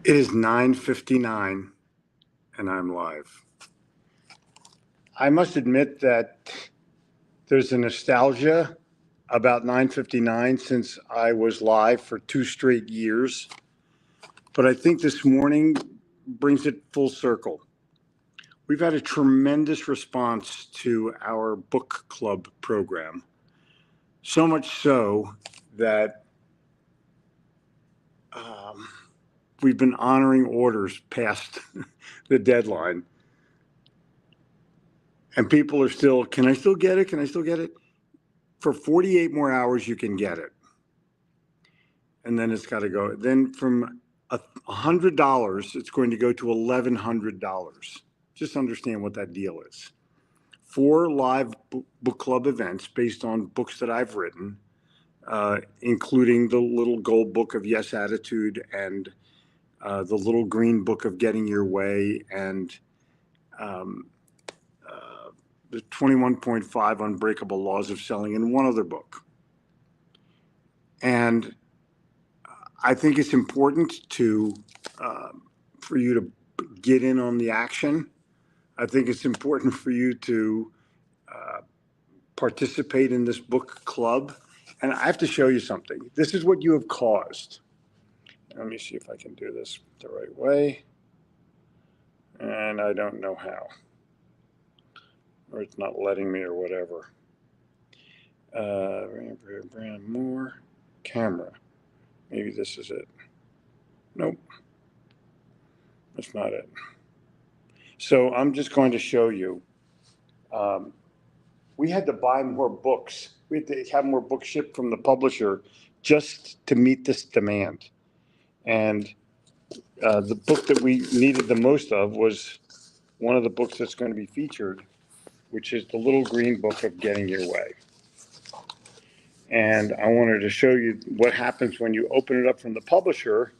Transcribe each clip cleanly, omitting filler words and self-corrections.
It is 9:59 and I'm live. I must admit that there's a nostalgia about 9:59 since I was live for 2 straight years. But I think this morning brings it full circle. We've had a tremendous response to our book club program. So much so that we've been honoring orders past the deadline. And people are still, can I still get it? Can I still get it? For 48 more hours, you can get it. And then it's got to go. Then from $100, it's going to go to $1,100. Just understand what that deal is. 4 live book club events based on books that I've written, including the little gold book of Yes Attitude and the little green book of Getting Your Way and the 21.5 Unbreakable Laws of Selling and one other book. And I think it's important for you to get in on the action. I think it's important for you to participate in this book club. And I have to show you something. This is what you have caused. Let me see if I can do this the right way. And I don't know how. Or it's not letting me or whatever. Brand more camera. Maybe this is it. Nope. That's not it. So I'm just going to show you. We had to buy more books. We had to have more books shipped from the publisher just to meet this demand. And the book that we needed the most of was one of the books that's going to be featured, which is the little green book of Getting Your Way. And I wanted to show you what happens when you open it up from the publisher.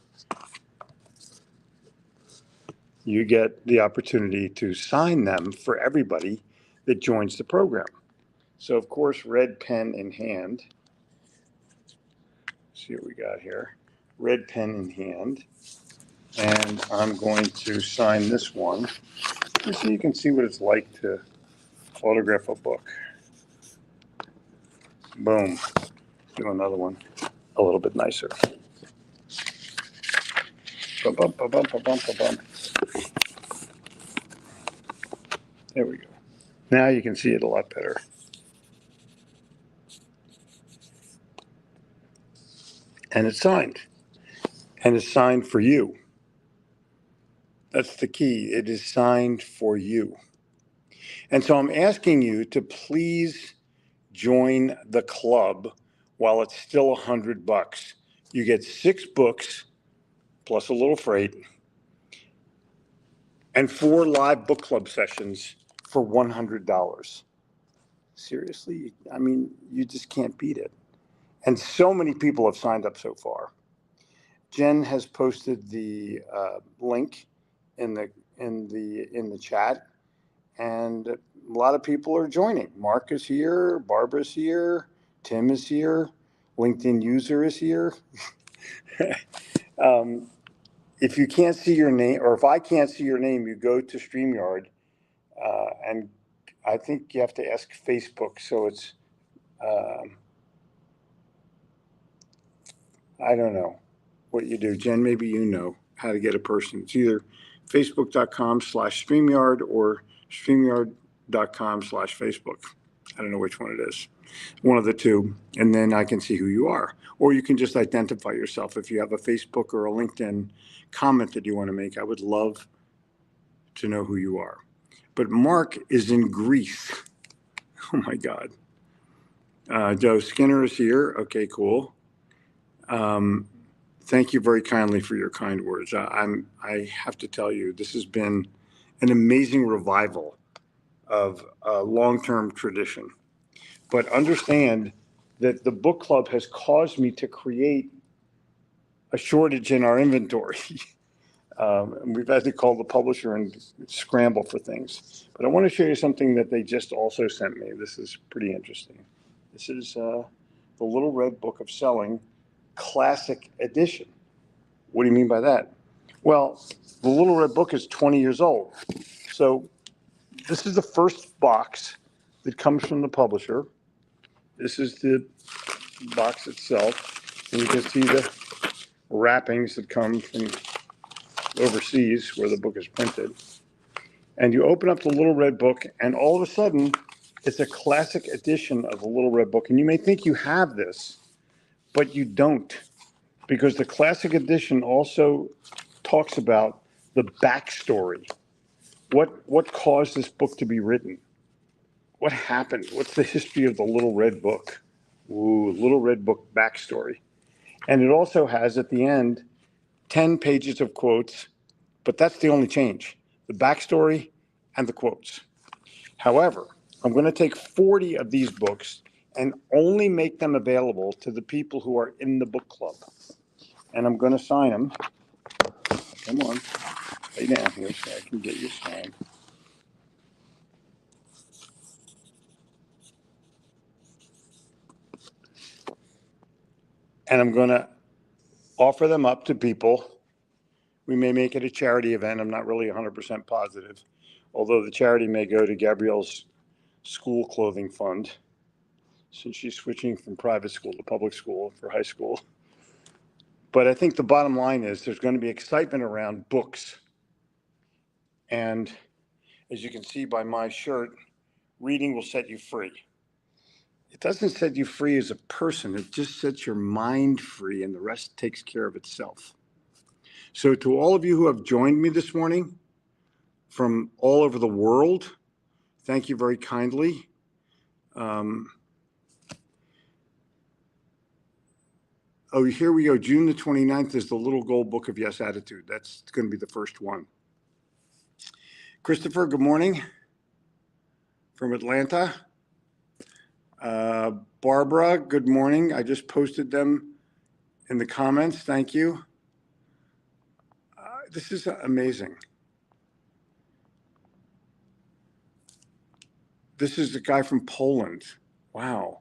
You get the opportunity to sign them for everybody that joins the program. So, of course, red pen in hand. Let's see what we got here. Red pen in hand. And I'm going to sign this one just so you can see what it's like to autograph a book. Boom. Do another one a little bit nicer. Ba-bum, ba-bum, ba-bum, ba-bum. There we go. Now you can see it a lot better. And it's signed. And it's signed for you. That's the key. It is signed for you. And so I'm asking you to please join the club while it's still $100. You get 6 books plus a little freight and 4 live book club sessions for $100. Seriously? I mean, you just can't beat it. And so many people have signed up so far. Jen has posted the link in the chat, and a lot of people are joining. Mark is here, Barbara's here, Tim is here, LinkedIn user is here. If you can't see your name, or if I can't see your name, you go to StreamYard, and I think you have to ask Facebook. So it's, I don't know what you do. Jen, maybe you know how to get a person. It's either facebook.com/StreamYard or StreamYard.com/Facebook. I don't know which one it is. One of the two. And then I can see who you are. Or you can just identify yourself. If you have a Facebook or a LinkedIn comment that you want to make, I would love to know who you are. But Mark is in Greece. Oh my God. Joe Skinner is here. Okay, cool. Thank you very kindly for your kind words. I have to tell you, this has been an amazing revival of a long-term tradition. But understand that the book club has caused me to create a shortage in our inventory. We've had to call the publisher and scramble for things. But I want to show you something that they just also sent me. This is pretty interesting. This is the Little Red Book of Selling Classic Edition. What do you mean by that? Well, the Little Red Book is 20 years old. So this is the first box that comes from the publisher. This is the box itself. And you can see the wrappings that come from overseas where the book is printed. And you open up the Little Red Book, and all of a sudden, it's a classic edition of the Little Red Book. And you may think you have this, but you don't, because the classic edition also talks about the backstory. What caused this book to be written? What happened? What's the history of the Little Red Book? Ooh, Little Red Book backstory. And it also has at the end 10 pages of quotes, but that's the only change, the backstory and the quotes. However, I'm going to take 40 of these books and only make them available to the people who are in the book club. And I'm going to sign them. Come on, lay down here so I can get you signed. And I'm going to offer them up to people. We may make it a charity event. I'm not really 100% positive, although the charity may go to Gabrielle's school clothing fund, since she's switching from private school to public school for high school. But I think the bottom line is there's going to be excitement around books. And as you can see by my shirt, reading will set you free. It doesn't set you free as a person. It just sets your mind free, and the rest takes care of itself. So to all of you who have joined me this morning from all over the world, thank you very kindly. Oh, here we go. June the 29th is the Little Gold Book of Yes Attitude. That's going to be the first one. Christopher, good morning from Atlanta. Barbara, good morning. I just posted them in the comments. Thank you. This is amazing. This is the guy from Poland. Wow.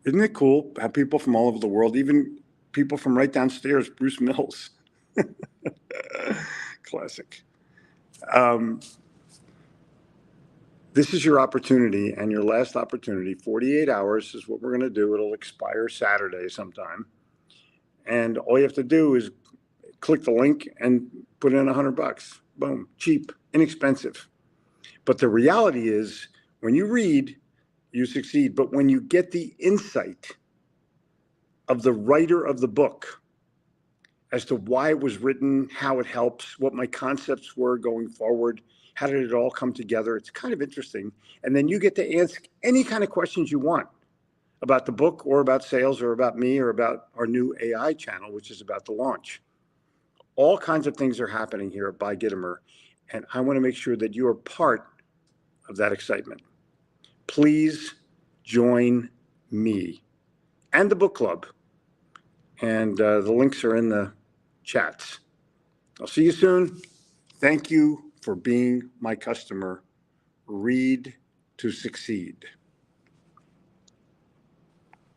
Isn't it cool? Have people from all over the world, even people from right downstairs, Bruce Mills. Classic. This is your opportunity and your last opportunity. 48 hours is what we're going to do. It'll expire Saturday sometime. And all you have to do is click the link and put in $100. Boom. Cheap, inexpensive. But the reality is, when you read, you succeed. But when you get the insight of the writer of the book as to why it was written, how it helps, what my concepts were going forward, how did it all come together, it's kind of interesting. And then you get to ask any kind of questions you want about the book or about sales or about me or about our new AI channel, which is about to launch. All kinds of things are happening here at Buy Gittimer, and I want to make sure that you are part of that excitement. Please join me and the book club. And the links are in the chats. I'll see you soon. Thank you for being my customer. Read to succeed.